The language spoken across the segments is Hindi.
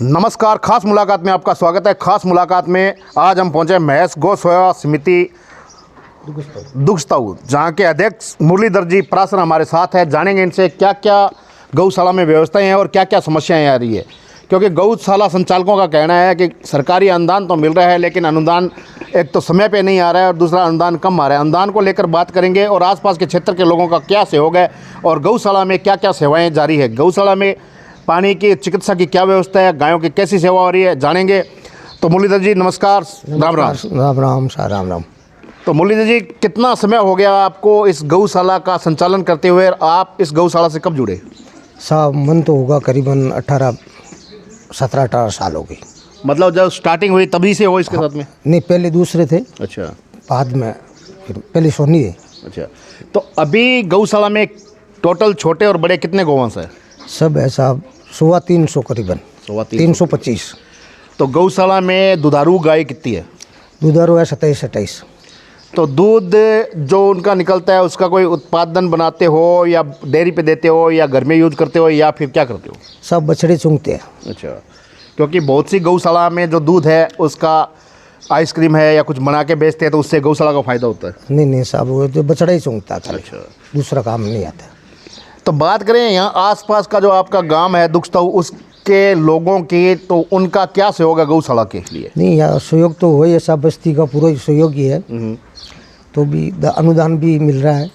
नमस्कार, खास मुलाकात में आपका स्वागत है। खास मुलाकात में आज हम पहुंचे महेश गौ सेवा समिति दुगस्ताऊ, जहां के अध्यक्ष मुरलीधर जी परासर हमारे साथ है। जानेंगे इनसे क्या क्या गौशाला में व्यवस्थाएं हैं और क्या क्या समस्याएं आ रही है, क्योंकि गौशाला संचालकों का कहना है कि सरकारी अनुदान तो मिल रहा है, लेकिन अनुदान एक तो समय पे नहीं आ रहा है और दूसरा अनुदान कम आ रहा है। अनुदान को लेकर बात करेंगे और आसपास के क्षेत्र के लोगों का क्या सहयोग है और गौशाला में क्या क्या सेवाएं जारी है, गौशाला में पानी की चिकित्सा की क्या व्यवस्था है, गायों की कैसी सेवा हो रही है, जानेंगे। तो मुरलीधर जी नमस्कार। राम राम। राम राम सर, राम राम। तो मुरलीधर जी, कितना समय हो गया आपको इस गौशाला का संचालन करते हुए? आप इस गौशाला से कब जुड़े? साहब मन तो होगा करीबन 17-18 साल हो गई। मतलब जब स्टार्टिंग हुई तभी से हो इसके साथ में? नहीं, पहले दूसरे थे। अच्छा। बाद में फिर पहले सोनी है। अच्छा, तो अभी गौशाला में टोटल छोटे और बड़े कितने गौवंश है? सब है साहब 350 करीबन, 325। तो गौशाला में दुधारू गाय कितनी है? दुधारू है 27-28। तो दूध जो उनका निकलता है उसका कोई उत्पादन बनाते हो या डेयरी पे देते हो या घर में यूज करते हो या फिर क्या करते हो? सब बछड़े चुंगते हैं। अच्छा, क्योंकि बहुत सी गौशाला में जो दूध है उसका आइसक्रीम है या कुछ बना के बेचते हैं, तो उससे गौशाला का फ़ायदा होता है। नहीं साहब, वो तो बछड़ा ही चुंगता है। अच्छा, दूसरा काम नहीं आता। तो बात करें यहाँ आसपास का जो आपका गांव है दुगस्ताऊ, उसके लोगों की, तो उनका क्या सहयोग है गौशाला के लिए? नहीं यार, सहयोग तो हो, ये सब बस्ती का पूरा सहयोग ही है। तो भी अनुदान भी मिल रहा है।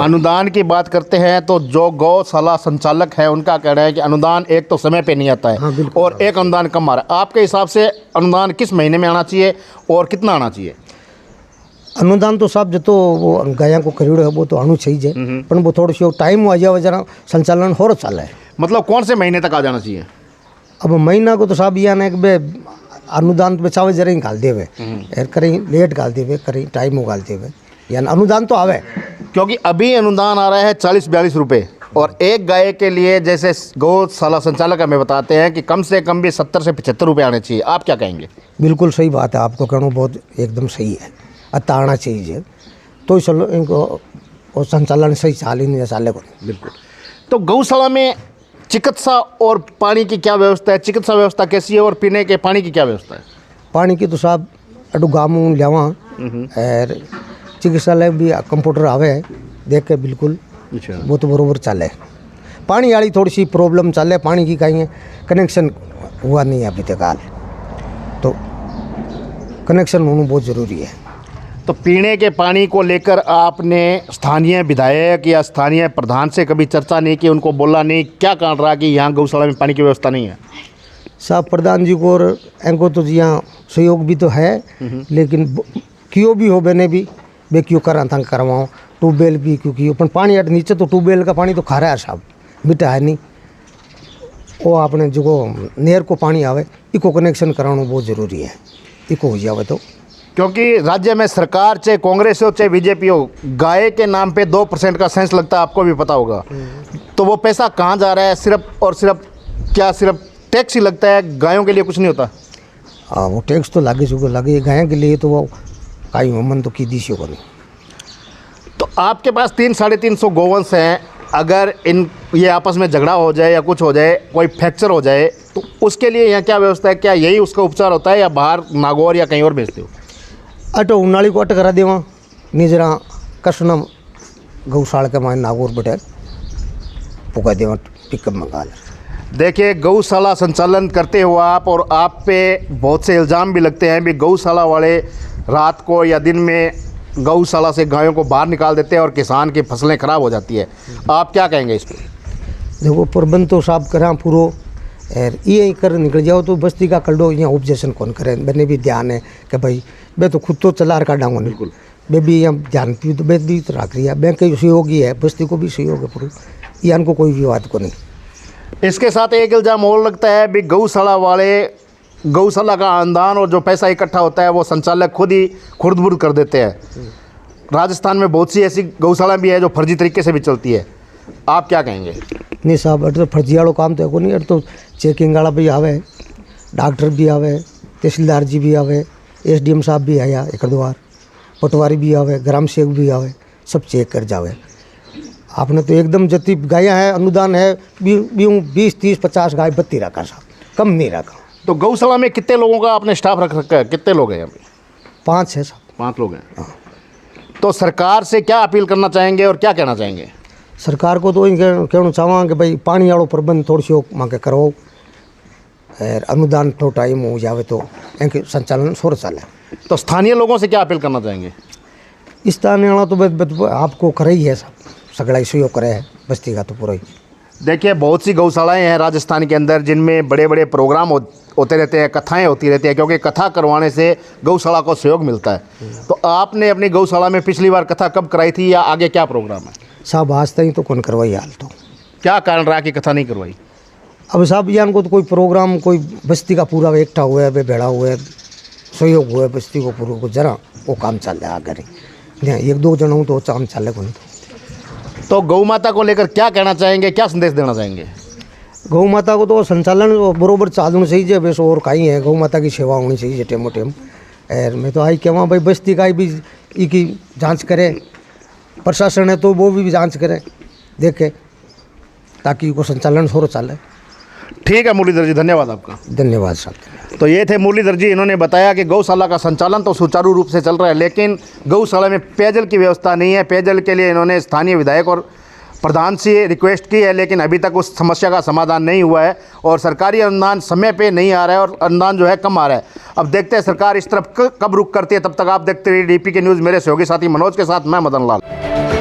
अनुदान की बात करते हैं तो जो गौशाला संचालक है उनका कहना है कि अनुदान एक तो समय पे नहीं आता है। हाँ, और एक अनुदान कम आ रहा है। आपके हिसाब से अनुदान किस महीने में आना चाहिए और कितना आना चाहिए? अनुदान तो साहब जो तो वो गाया को करीड़ो है वो तो आनु चाहिए, पर वो थोड़ी सी टाइम आ जाए जरा संचालन हो रहा है। मतलब कौन से महीने तक आ जाना चाहिए? अब महीना को तो साहब यह ना कि अनुदान तो बचावे जरा ही घाल देवे, कहीं लेट घाल देवे, कहीं टाइम हो घाल देवे, यानी अनुदान तो आवे। क्योंकि अभी अनुदान आ रहा है 40-42 रुपये, और एक गाय के लिए जैसे गौशाला संचालक हमें बताते हैं कि कम से कम भी 70 से 75 रुपये आने चाहिए। आप क्या कहेंगे? बिल्कुल सही बात है, आपको कहना बहुत एकदम सही है। अतः आना चाहिए तो चलो इनको और संचालन सही चाले नहीं चाले को। बिल्कुल। तो गौशाला में चिकित्सा और पानी की क्या व्यवस्था है? चिकित्सा व्यवस्था कैसी है और पीने के पानी की क्या व्यवस्था है? पानी की तो साहब अडू गाँव लियावा और चिकित्सालय भी कंप्यूटर आवे देख के बिल्कुल। अच्छा। वो तो बरोबर चले। पानी वाली थोड़ी सी प्रॉब्लम चले, पानी की कहीं कनेक्शन हुआ नहीं अभी तक हाल, तो कनेक्शन होना बहुत ज़रूरी है। तो पीने के पानी को लेकर आपने स्थानीय विधायक या स्थानीय प्रधान से कभी चर्चा नहीं की? उनको बोला नहीं? क्या कारण रहा कि यहाँ गौशाला में पानी की व्यवस्था नहीं है? साहब प्रधान जी को और इनको तो यहाँ सहयोग भी तो है, लेकिन क्यों भी हो बने भी वे क्यों करा था करवाओ, ट्यूबवेल भी क्योंकि अपन पानी अट नीचे तो ट्यूबवेल का पानी तो खा रहा है साहब, मीठा है नहीं। वो आपने जो नहर को पानी आवे इको कनेक्शन कराना बहुत ज़रूरी है, इको हो जाए तो। क्योंकि राज्य में सरकार चाहे कांग्रेस हो चाहे बीजेपी हो, गाय के नाम पे 2% का सेंस लगता है, आपको भी पता होगा। तो वो पैसा कहाँ जा रहा है? सिर्फ और सिर्फ क्या सिर्फ टैक्स ही लगता है, गायों के लिए कुछ नहीं होता? हाँ, वो टैक्स तो लागे चुके लगे, गायों के लिए तो वो काई मन तो की दीसी को नहीं। तो आपके पास 300-350 गौवंश हैं, अगर इन ये आपस में झगड़ा हो जाए या कुछ हो जाए, कोई फ्रैक्चर हो जाए, तो उसके लिए यहाँ क्या व्यवस्था है? क्या यही उसका उपचार होता है या बाहर नागौर या कहीं और भेजते हो? अटो उन्नाली को अट करा देवा निजरा कसना गौशाला के मान नागौर बटे पुका देवा पिकअप मंगा ले। देखिए, गौशाला संचालन करते हो आप, और आप पे बहुत से इल्ज़ाम भी लगते हैं भी गौशाला वाले रात को या दिन में गौशाला से गायों को बाहर निकाल देते हैं और किसान की फसलें ख़राब हो जाती है। आप क्या कहेंगे इस पर? देखो, प्रबंध तो साफ करा पूरा, और ये कर निकल जाओ तो बस्ती का कल्डो यहाँ ऑब्जेक्शन कौन करे। मैंने भी ध्यान है कि भाई मैं तो खुद तो चला रखा डांगो, बिल्कुल मैं भी यहाँ ध्यान पी तो मैं भी तो रख रही है, बैंक का सहयोगी है, बस्ती को भी सहयोग है पूरा, ये इनको कोई विवाद को नहीं। इसके साथ एक इल्ज़ाम और लगता है भी गौशाला वाले गौशाला का अनुदान और जो पैसा इकट्ठा होता है वो संचालक खुद ही खुर्द-बुर्द कर देते हैं। राजस्थान में बहुत सी ऐसी गौशाला भी है जो फर्जी तरीके से भी चलती है। आप क्या कहेंगे? नहीं साहब, अट तो फर्जी वालों काम तो है को नहीं, अट तो चेकिंग वाला भी आवे, डॉक्टर भी आवे, तहसीलदार जी भी आवे, SDM साहब भी आया एक दो बार, पटवारी भी आवे, ग्राम सेवक भी आवे, सब चेक कर जावे। आपने तो एकदम जति गाया है अनुदान है 20, 30, 50 गाय बत्ती रखा साहब। कम नहीं रखा। तो गौशाला में कितने लोगों का आपने स्टाफ रख रखा है, कितने लोग हैं यहाँ पे? 5 है सब। 5 लोग हैं। तो सरकार से क्या अपील करना चाहेंगे और क्या कहना चाहेंगे? सरकार को तो कहना चाहूँगा कि भाई पानी वालों प्रबंध थोड़ी सी मांगे करो और अनुदान तो टाइम हो जावे तो इनके संचालन सोर चले। तो स्थानीय लोगों से क्या अपील करना चाहेंगे? स्थानीय वाला तो आपको करे ही है, सब सगड़ा ही सहयोग करे है, बस्ती का तो पूरा ही। देखिए बहुत सी गौशालाएं हैं राजस्थान के अंदर जिनमें बड़े बड़े प्रोग्राम होते रहते हैं, कथाएं होती रहती हैं, क्योंकि कथा करवाने से गौशाला को सहयोग मिलता है। तो आपने अपनी गौशाला में पिछली बार कथा कब कराई थी या आगे क्या प्रोग्राम है? साहब आज तक तो कौन करवाई हाल तो। क्या कारण रहा कि कथा नहीं करवाई? अब साहब यान को तो कोई प्रोग्राम कोई बस्ती का पूरा इकट्ठा हुआ है, वे भेड़ा हुआ है, सहयोग हुआ है बस्ती को पूरा को जरा वो काम चल रहा है आगे नहीं 1-2 जन हूँ तो काम चल रहा है। तो गौ माता को लेकर क्या कहना चाहेंगे, क्या संदेश देना चाहेंगे? गौ माता को तो संचालन बरोबर चालू चाहिए बस, और कहीं है गौ माता की सेवा होनी चाहिए टेमो टेम। और मैं तो आई कहूँ भाई बस्ती का भी की जांच करे, प्रशासन है तो वो भी जांच करे देखे ताकि वो संचालन हो चले। ठीक है मुरलीधर जी, धन्यवाद आपका। धन्यवाद साहब। तो ये थे मुरलीधर जी, इन्होंने बताया कि गौशाला का संचालन तो सुचारू रूप से चल रहा है, लेकिन गौशाला में पेयजल की व्यवस्था नहीं है। पेयजल के लिए इन्होंने स्थानीय विधायक और प्रधान से रिक्वेस्ट की है, लेकिन अभी तक उस समस्या का समाधान नहीं हुआ है और सरकारी अनुदान समय पे नहीं आ रहा है और अनुदान जो है कम आ रहा है। अब देखते हैं सरकार इस तरफ कब रुख करती है। तब तक आप देखते रहिए DP के न्यूज़। मेरे सहयोगी साथी मनोज के साथ मैं मदन लाल।